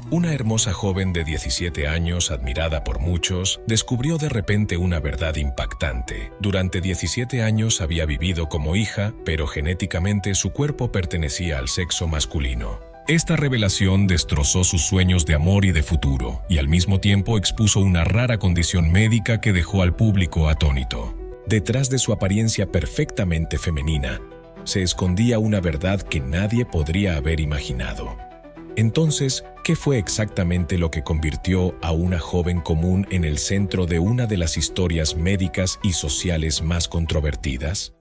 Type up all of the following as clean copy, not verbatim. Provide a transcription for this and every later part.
Una hermosa joven de 17 años, admirada por muchos, descubrió de repente una verdad impactante. Durante 17 años había vivido como hija, pero genéticamente su cuerpo pertenecía al sexo masculino. Esta revelación destrozó sus sueños de amor y de futuro, y al mismo tiempo expuso una rara condición médica que dejó al público atónito. Detrás de su apariencia perfectamente femenina, se escondía una verdad que nadie podría haber imaginado. Entonces, ¿qué fue exactamente lo que convirtió a una joven común en el centro de una de las historias médicas y sociales más controvertidas?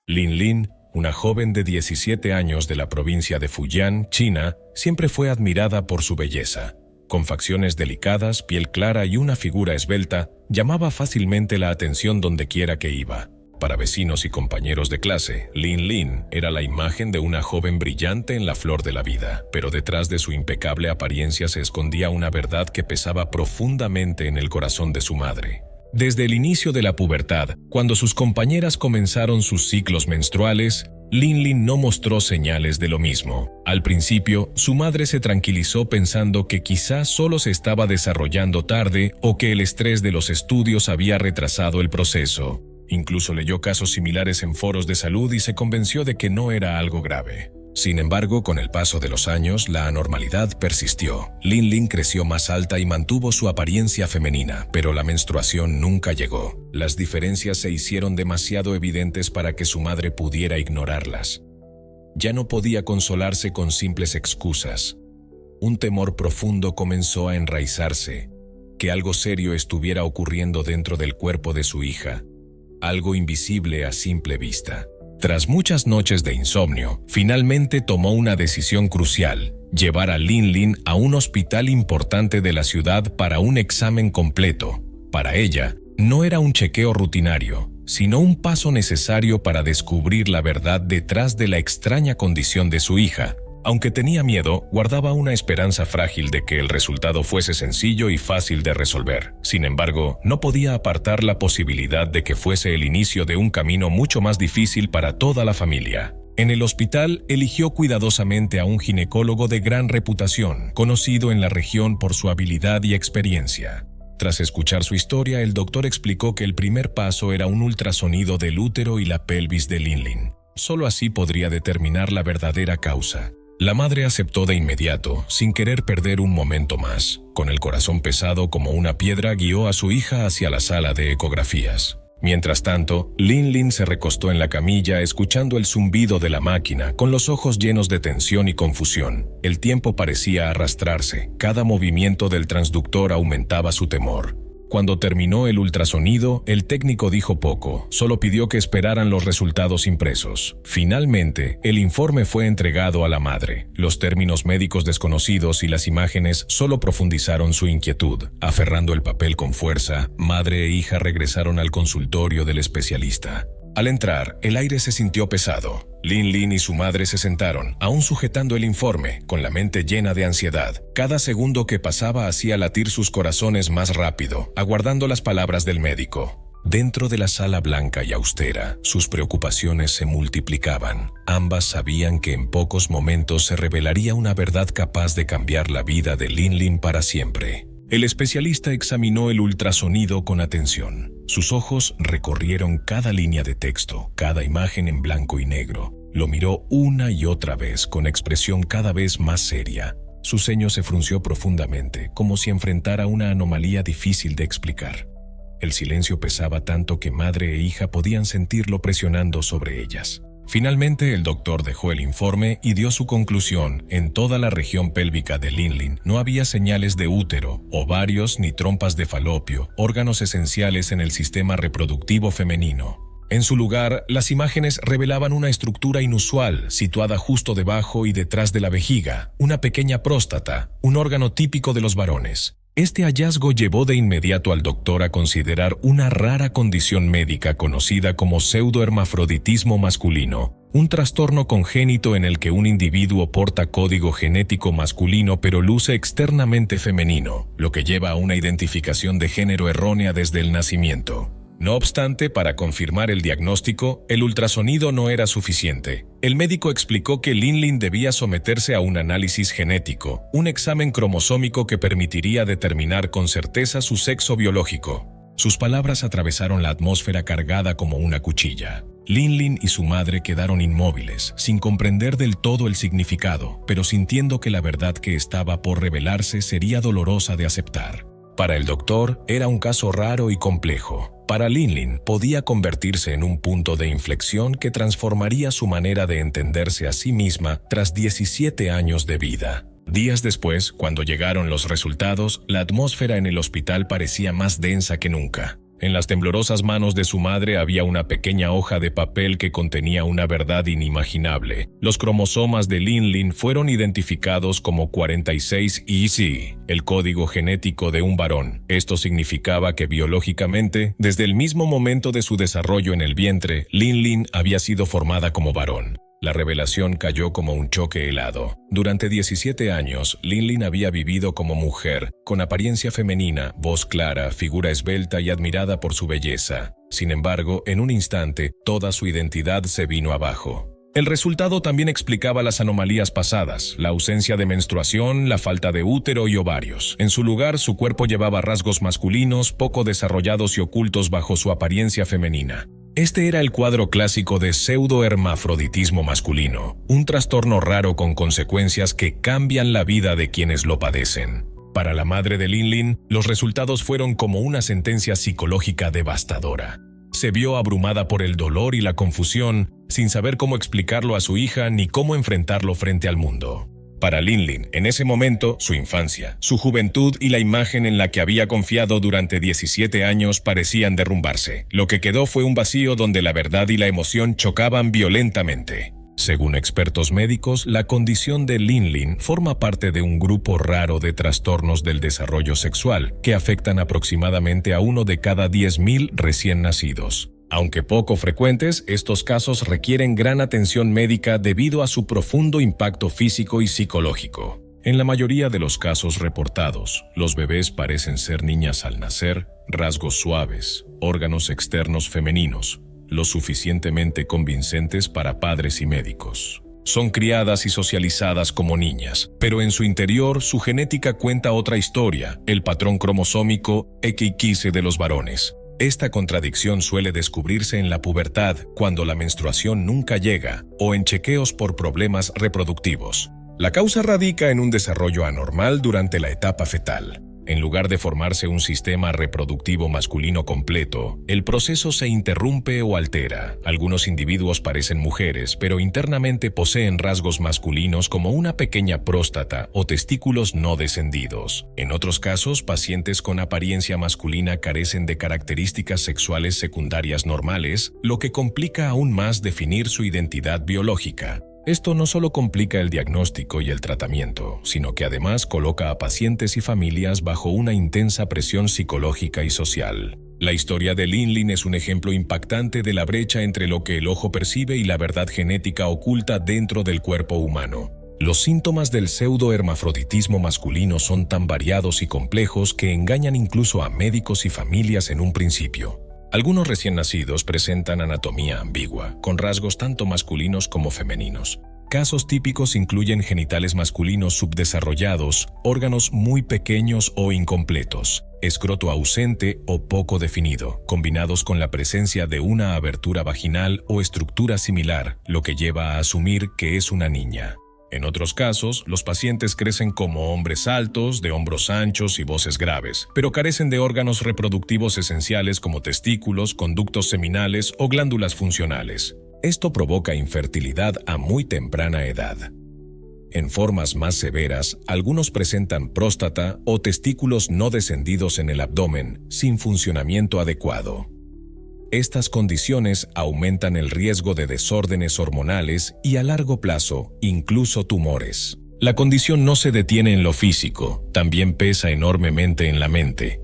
Lin Lin, una joven de 17 años de la provincia de Fujian, China, siempre fue admirada por su belleza. Con facciones delicadas, piel clara y una figura esbelta, llamaba fácilmente la atención donde quiera que iba. Para vecinos y compañeros de clase, Lin Lin era la imagen de una joven brillante en la flor de la vida, pero detrás de su impecable apariencia se escondía una verdad que pesaba profundamente en el corazón de su madre. Desde el inicio de la pubertad, cuando sus compañeras comenzaron sus ciclos menstruales, Lin Lin no mostró señales de lo mismo. Al principio, su madre se tranquilizó pensando que quizás solo se estaba desarrollando tarde o que el estrés de los estudios había retrasado el proceso. Incluso leyó casos similares en foros de salud y se convenció de que no era algo grave. Sin embargo, con el paso de los años, la anormalidad persistió. Lin Lin creció más alta y mantuvo su apariencia femenina, pero la menstruación nunca llegó. Las diferencias se hicieron demasiado evidentes para que su madre pudiera ignorarlas. Ya no podía consolarse con simples excusas. Un temor profundo comenzó a enraizarse, que algo serio estuviera ocurriendo dentro del cuerpo de su hija. Algo invisible a simple vista. Tras muchas noches de insomnio, finalmente tomó una decisión crucial: llevar a Lin Lin a un hospital importante de la ciudad para un examen completo. Para ella, no era un chequeo rutinario, sino un paso necesario para descubrir la verdad detrás de la extraña condición de su hija. Aunque tenía miedo, guardaba una esperanza frágil de que el resultado fuese sencillo y fácil de resolver. Sin embargo, no podía apartar la posibilidad de que fuese el inicio de un camino mucho más difícil para toda la familia. En el hospital, eligió cuidadosamente a un ginecólogo de gran reputación, conocido en la región por su habilidad y experiencia. Tras escuchar su historia, el doctor explicó que el primer paso era un ultrasonido del útero y la pelvis de Lin Lin. Solo así podría determinar la verdadera causa. La madre aceptó de inmediato, sin querer perder un momento más. Con el corazón pesado como una piedra, guió a su hija hacia la sala de ecografías. Mientras tanto, Lin Lin se recostó en la camilla escuchando el zumbido de la máquina, con los ojos llenos de tensión y confusión. El tiempo parecía arrastrarse. Cada movimiento del transductor aumentaba su temor. Cuando terminó el ultrasonido, el técnico dijo poco, solo pidió que esperaran los resultados impresos. Finalmente, el informe fue entregado a la madre. Los términos médicos desconocidos y las imágenes solo profundizaron su inquietud. Aferrando el papel con fuerza, madre e hija regresaron al consultorio del especialista. Al entrar, el aire se sintió pesado. Lin Lin y su madre se sentaron, aún sujetando el informe, con la mente llena de ansiedad. Cada segundo que pasaba hacía latir sus corazones más rápido, aguardando las palabras del médico. Dentro de la sala blanca y austera, sus preocupaciones se multiplicaban. Ambas sabían que en pocos momentos se revelaría una verdad capaz de cambiar la vida de Lin Lin para siempre. El especialista examinó el ultrasonido con atención. Sus ojos recorrieron cada línea de texto, cada imagen en blanco y negro. Lo miró una y otra vez con expresión cada vez más seria. Su ceño se frunció profundamente, como si enfrentara una anomalía difícil de explicar. El silencio pesaba tanto que madre e hija podían sentirlo presionando sobre ellas. Finalmente, el doctor dejó el informe y dio su conclusión. En toda la región pélvica de Lin Lin no había señales de útero, ovarios ni trompas de falopio, órganos esenciales en el sistema reproductivo femenino. En su lugar, las imágenes revelaban una estructura inusual, situada justo debajo y detrás de la vejiga, una pequeña próstata, un órgano típico de los varones. Este hallazgo llevó de inmediato al doctor a considerar una rara condición médica conocida como pseudohermafroditismo masculino, un trastorno congénito en el que un individuo porta código genético masculino pero luce externamente femenino, lo que lleva a una identificación de género errónea desde el nacimiento. No obstante, para confirmar el diagnóstico, el ultrasonido no era suficiente. El médico explicó que Lin debía someterse a un análisis genético, un examen cromosómico que permitiría determinar con certeza su sexo biológico. Sus palabras atravesaron la atmósfera cargada como una cuchilla. Lin y su madre quedaron inmóviles, sin comprender del todo el significado, pero sintiendo que la verdad que estaba por revelarse sería dolorosa de aceptar. Para el doctor, era un caso raro y complejo. Para Lin podía convertirse en un punto de inflexión que transformaría su manera de entenderse a sí misma tras 17 años de vida. Días después, cuando llegaron los resultados, la atmósfera en el hospital parecía más densa que nunca. En las temblorosas manos de su madre había una pequeña hoja de papel que contenía una verdad inimaginable. Los cromosomas de Lin fueron identificados como 46EC, el código genético de un varón. Esto significaba que biológicamente, desde el mismo momento de su desarrollo en el vientre, Lin había sido formada como varón. La revelación cayó como un choque helado. Durante 17 años, Lin había vivido como mujer, con apariencia femenina, voz clara, figura esbelta y admirada por su belleza. Sin embargo, en un instante, toda su identidad se vino abajo. El resultado también explicaba las anomalías pasadas, la ausencia de menstruación, la falta de útero y ovarios. En su lugar, su cuerpo llevaba rasgos masculinos, poco desarrollados y ocultos bajo su apariencia femenina. Este era el cuadro clásico de pseudohermafroditismo masculino, un trastorno raro con consecuencias que cambian la vida de quienes lo padecen. Para la madre de Lin, los resultados fueron como una sentencia psicológica devastadora. Se vio abrumada por el dolor y la confusión, sin saber cómo explicarlo a su hija ni cómo enfrentarlo frente al mundo. Para Lin, en ese momento, su infancia, su juventud y la imagen en la que había confiado durante 17 años parecían derrumbarse. Lo que quedó fue un vacío donde la verdad y la emoción chocaban violentamente. Según expertos médicos, la condición de Lin forma parte de un grupo raro de trastornos del desarrollo sexual que afectan aproximadamente a 1 de cada 10.000 recién nacidos. Aunque poco frecuentes, estos casos requieren gran atención médica debido a su profundo impacto físico y psicológico. En la mayoría de los casos reportados, los bebés parecen ser niñas al nacer, rasgos suaves, órganos externos femeninos, lo suficientemente convincentes para padres y médicos. Son criadas y socializadas como niñas, pero en su interior su genética cuenta otra historia, el patrón cromosómico XX de los varones. Esta contradicción suele descubrirse en la pubertad, cuando la menstruación nunca llega, o en chequeos por problemas reproductivos. La causa radica en un desarrollo anormal durante la etapa fetal. En lugar de formarse un sistema reproductivo masculino completo, el proceso se interrumpe o altera. Algunos individuos parecen mujeres, pero internamente poseen rasgos masculinos como una pequeña próstata o testículos no descendidos. En otros casos, pacientes con apariencia masculina carecen de características sexuales secundarias normales, lo que complica aún más definir su identidad biológica. Esto no solo complica el diagnóstico y el tratamiento, sino que además coloca a pacientes y familias bajo una intensa presión psicológica y social. La historia de Lin es un ejemplo impactante de la brecha entre lo que el ojo percibe y la verdad genética oculta dentro del cuerpo humano. Los síntomas del pseudohermafroditismo masculino son tan variados y complejos que engañan incluso a médicos y familias en un principio. Algunos recién nacidos presentan anatomía ambigua, con rasgos tanto masculinos como femeninos. Casos típicos incluyen genitales masculinos subdesarrollados, órganos muy pequeños o incompletos, escroto ausente o poco definido, combinados con la presencia de una abertura vaginal o estructura similar, lo que lleva a asumir que es una niña. En otros casos, los pacientes crecen como hombres altos, de hombros anchos y voces graves, pero carecen de órganos reproductivos esenciales como testículos, conductos seminales o glándulas funcionales. Esto provoca infertilidad a muy temprana edad. En formas más severas, algunos presentan próstata o testículos no descendidos en el abdomen, sin funcionamiento adecuado. Estas condiciones aumentan el riesgo de desórdenes hormonales y a largo plazo, incluso tumores. La condición no se detiene en lo físico, también pesa enormemente en la mente.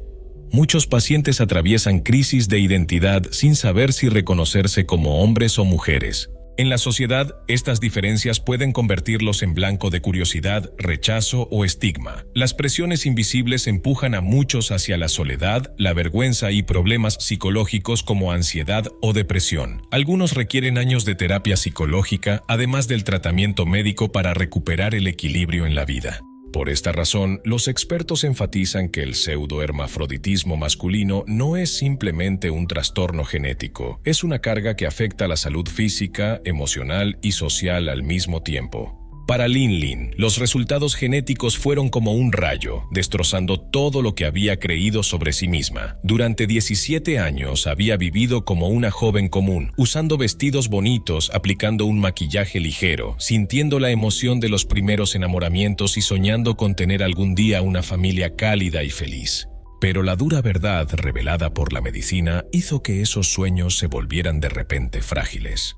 Muchos pacientes atraviesan crisis de identidad sin saber si reconocerse como hombres o mujeres. En la sociedad, estas diferencias pueden convertirlos en blanco de curiosidad, rechazo o estigma. Las presiones invisibles empujan a muchos hacia la soledad, la vergüenza y problemas psicológicos como ansiedad o depresión. Algunos requieren años de terapia psicológica, además del tratamiento médico para recuperar el equilibrio en la vida. Por esta razón, los expertos enfatizan que el pseudohermafroditismo masculino no es simplemente un trastorno genético, es una carga que afecta la salud física, emocional y social al mismo tiempo. Para Lin Lin, los resultados genéticos fueron como un rayo, destrozando todo lo que había creído sobre sí misma. Durante 17 años había vivido como una joven común, usando vestidos bonitos, aplicando un maquillaje ligero, sintiendo la emoción de los primeros enamoramientos y soñando con tener algún día una familia cálida y feliz. Pero la dura verdad revelada por la medicina hizo que esos sueños se volvieran de repente frágiles.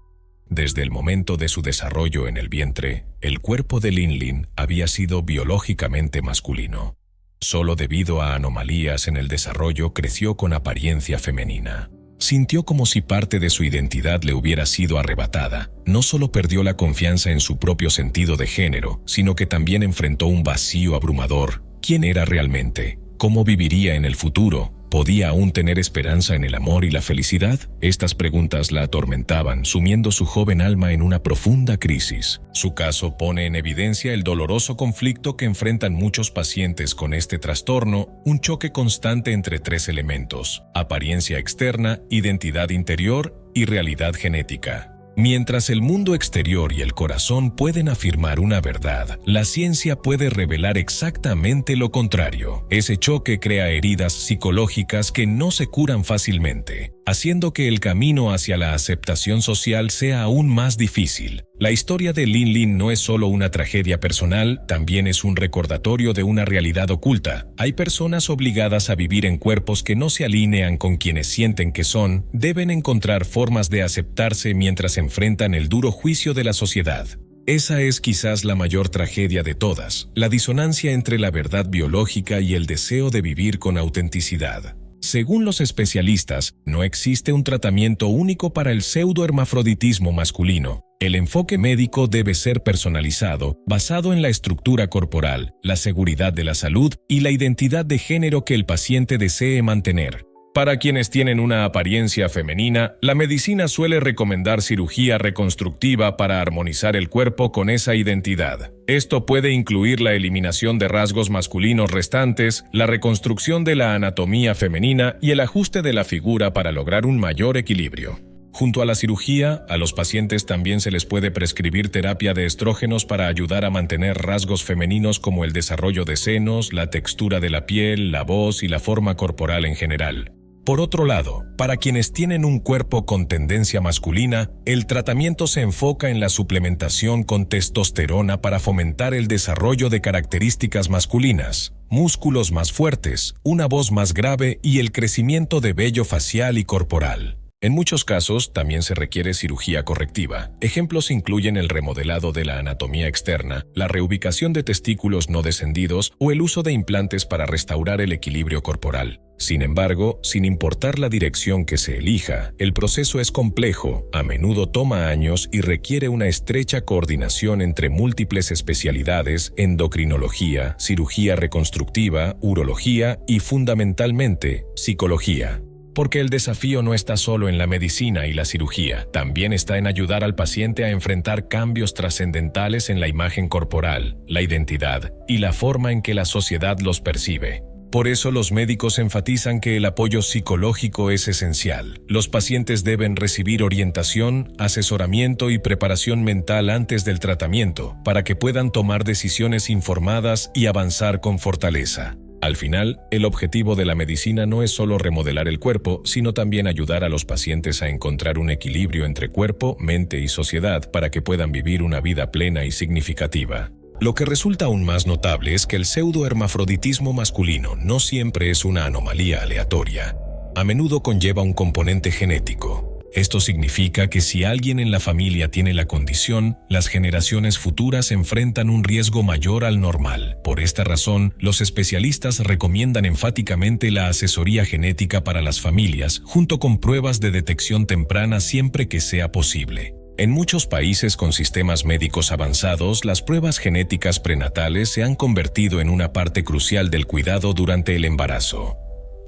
Desde el momento de su desarrollo en el vientre, el cuerpo de Lin Lin había sido biológicamente masculino. Solo debido a anomalías en el desarrollo creció con apariencia femenina. Sintió como si parte de su identidad le hubiera sido arrebatada. No solo perdió la confianza en su propio sentido de género, sino que también enfrentó un vacío abrumador. ¿Quién era realmente? ¿Cómo viviría en el futuro? ¿Podía aún tener esperanza en el amor y la felicidad? Estas preguntas la atormentaban, sumiendo su joven alma en una profunda crisis. Su caso pone en evidencia el doloroso conflicto que enfrentan muchos pacientes con este trastorno, un choque constante entre tres elementos: apariencia externa, identidad interior y realidad genética. Mientras el mundo exterior y el corazón pueden afirmar una verdad, la ciencia puede revelar exactamente lo contrario. Ese choque crea heridas psicológicas que no se curan fácilmente, haciendo que el camino hacia la aceptación social sea aún más difícil. La historia de Lin Lin no es solo una tragedia personal, también es un recordatorio de una realidad oculta. Hay personas obligadas a vivir en cuerpos que no se alinean con quienes sienten que son, deben encontrar formas de aceptarse mientras enfrentan el duro juicio de la sociedad. Esa es quizás la mayor tragedia de todas, la disonancia entre la verdad biológica y el deseo de vivir con autenticidad. Según los especialistas, no existe un tratamiento único para el pseudohermafroditismo masculino. El enfoque médico debe ser personalizado, basado en la estructura corporal, la seguridad de la salud y la identidad de género que el paciente desee mantener. Para quienes tienen una apariencia femenina, la medicina suele recomendar cirugía reconstructiva para armonizar el cuerpo con esa identidad. Esto puede incluir la eliminación de rasgos masculinos restantes, la reconstrucción de la anatomía femenina y el ajuste de la figura para lograr un mayor equilibrio. Junto a la cirugía, a los pacientes también se les puede prescribir terapia de estrógenos para ayudar a mantener rasgos femeninos como el desarrollo de senos, la textura de la piel, la voz y la forma corporal en general. Por otro lado, para quienes tienen un cuerpo con tendencia masculina, el tratamiento se enfoca en la suplementación con testosterona para fomentar el desarrollo de características masculinas, músculos más fuertes, una voz más grave y el crecimiento de vello facial y corporal. En muchos casos, también se requiere cirugía correctiva. Ejemplos incluyen el remodelado de la anatomía externa, la reubicación de testículos no descendidos o el uso de implantes para restaurar el equilibrio corporal. Sin embargo, sin importar la dirección que se elija, el proceso es complejo, a menudo toma años y requiere una estrecha coordinación entre múltiples especialidades: endocrinología, cirugía reconstructiva, urología y, fundamentalmente, psicología. Porque el desafío no está solo en la medicina y la cirugía, también está en ayudar al paciente a enfrentar cambios trascendentales en la imagen corporal, la identidad y la forma en que la sociedad los percibe. Por eso los médicos enfatizan que el apoyo psicológico es esencial. Los pacientes deben recibir orientación, asesoramiento y preparación mental antes del tratamiento, para que puedan tomar decisiones informadas y avanzar con fortaleza. Al final, el objetivo de la medicina no es solo remodelar el cuerpo, sino también ayudar a los pacientes a encontrar un equilibrio entre cuerpo, mente y sociedad para que puedan vivir una vida plena y significativa. Lo que resulta aún más notable es que el pseudohermafroditismo masculino no siempre es una anomalía aleatoria. A menudo conlleva un componente genético. Esto significa que si alguien en la familia tiene la condición, las generaciones futuras enfrentan un riesgo mayor al normal. Por esta razón, los especialistas recomiendan enfáticamente la asesoría genética para las familias, junto con pruebas de detección temprana siempre que sea posible. En muchos países con sistemas médicos avanzados, las pruebas genéticas prenatales se han convertido en una parte crucial del cuidado durante el embarazo.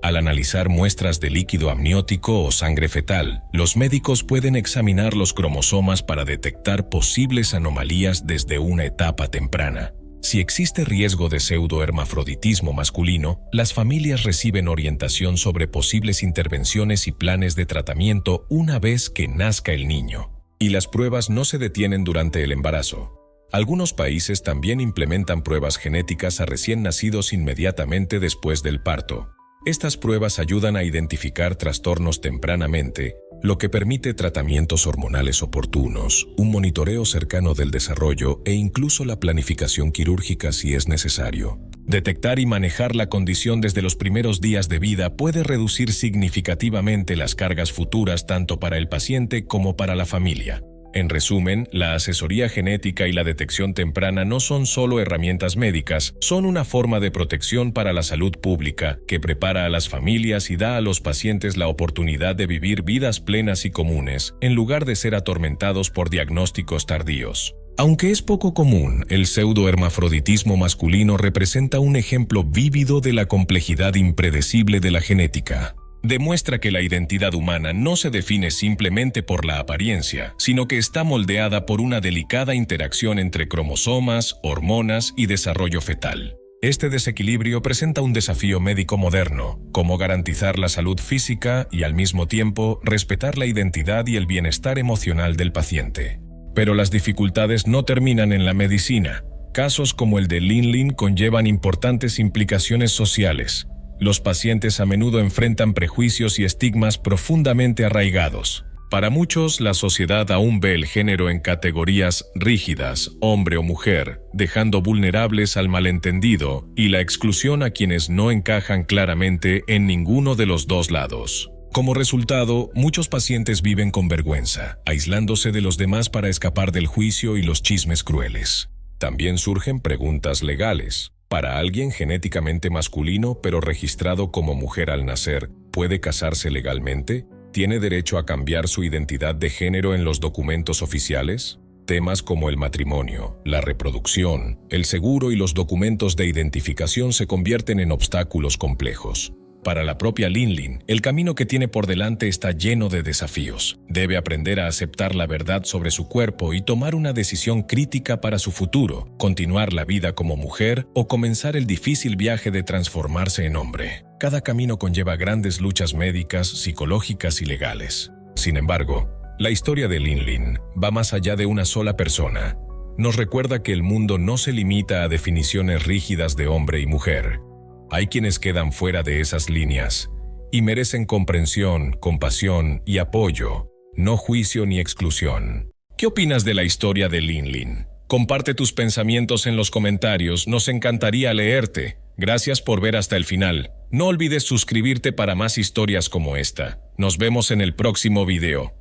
Al analizar muestras de líquido amniótico o sangre fetal, los médicos pueden examinar los cromosomas para detectar posibles anomalías desde una etapa temprana. Si existe riesgo de pseudohermafroditismo masculino, las familias reciben orientación sobre posibles intervenciones y planes de tratamiento una vez que nazca el niño. Y las pruebas no se detienen durante el embarazo. Algunos países también implementan pruebas genéticas a recién nacidos inmediatamente después del parto. Estas pruebas ayudan a identificar trastornos tempranamente, lo que permite tratamientos hormonales oportunos, un monitoreo cercano del desarrollo e incluso la planificación quirúrgica si es necesario. Detectar y manejar la condición desde los primeros días de vida puede reducir significativamente las cargas futuras tanto para el paciente como para la familia. En resumen, la asesoría genética y la detección temprana no son solo herramientas médicas, son una forma de protección para la salud pública que prepara a las familias y da a los pacientes la oportunidad de vivir vidas plenas y comunes, en lugar de ser atormentados por diagnósticos tardíos. Aunque es poco común, el pseudohermafroditismo masculino representa un ejemplo vívido de la complejidad impredecible de la genética. Demuestra que la identidad humana no se define simplemente por la apariencia, sino que está moldeada por una delicada interacción entre cromosomas, hormonas y desarrollo fetal. Este desequilibrio presenta un desafío médico moderno, como garantizar la salud física y al mismo tiempo respetar la identidad y el bienestar emocional del paciente. Pero las dificultades no terminan en la medicina. Casos como el de Lin conllevan importantes implicaciones sociales. Los pacientes a menudo enfrentan prejuicios y estigmas profundamente arraigados. Para muchos, la sociedad aún ve el género en categorías rígidas, hombre o mujer, dejando vulnerables al malentendido y la exclusión a quienes no encajan claramente en ninguno de los dos lados. Como resultado, muchos pacientes viven con vergüenza, aislándose de los demás para escapar del juicio y los chismes crueles. También surgen preguntas legales. Para alguien genéticamente masculino pero registrado como mujer al nacer, ¿puede casarse legalmente? ¿Tiene derecho a cambiar su identidad de género en los documentos oficiales? Temas como el matrimonio, la reproducción, el seguro y los documentos de identificación se convierten en obstáculos complejos. Para la propia Lin, el camino que tiene por delante está lleno de desafíos. Debe aprender a aceptar la verdad sobre su cuerpo y tomar una decisión crítica para su futuro, continuar la vida como mujer o comenzar el difícil viaje de transformarse en hombre. Cada camino conlleva grandes luchas médicas, psicológicas y legales. Sin embargo, la historia de Lin va más allá de una sola persona. Nos recuerda que el mundo no se limita a definiciones rígidas de hombre y mujer. Hay quienes quedan fuera de esas líneas y merecen comprensión, compasión y apoyo, no juicio ni exclusión. ¿Qué opinas de la historia de Lin? Comparte tus pensamientos en los comentarios, nos encantaría leerte. Gracias por ver hasta el final. No olvides suscribirte para más historias como esta. Nos vemos en el próximo video.